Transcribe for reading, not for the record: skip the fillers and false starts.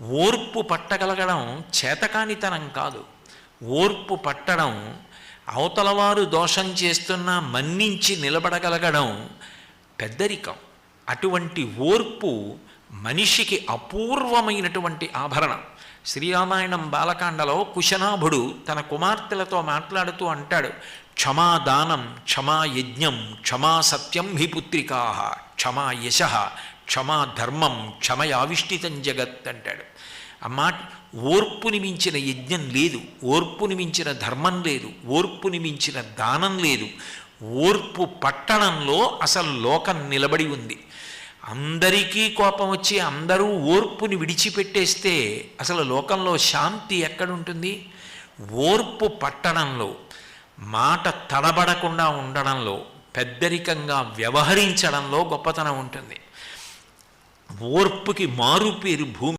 ఓర్పు పట్టగలగడం చేతకానితనం కాదు. ఓర్పు పట్టడం, అవతలవారు దోషం చేస్తున్నా మన్నించి నిలబడగలగడం పెద్దరికం. అటువంటి ఓర్పు మనిషికి అపూర్వమైనటువంటి ఆభరణం. శ్రీరామాయణం బాలకాండలో కుశనాభుడు తన కుమార్తెలతో మాట్లాడుతూ అంటాడు, క్షమాదానం, క్షమా యజ్ఞం, క్షమా సత్యం హి పుత్రికా, క్షమా యశ, క్షమా ధర్మం, క్షమయావిష్టితం జగత్ అంటాడు. అమ్మా, ఓర్పుని మించిన యజ్ఞం లేదు, ఓర్పుని మించిన ధర్మం లేదు, ఓర్పుని మించిన దానం లేదు. ఓర్పు పట్టణంలో అసలు లోకం నిలబడి ఉంది. అందరికీ కోపం వచ్చి అందరూ ఓర్పుని విడిచిపెట్టేస్తే అసలు లోకంలో శాంతి ఎక్కడుంటుంది? ఓర్పు పట్టణంలో, మాట తడబడకుండా ఉండడంలో, పెద్దరికంగా వ్యవహరించడంలో గొప్పతనం ఉంటుంది. ఓర్పుకి మారు పేరు భూమి.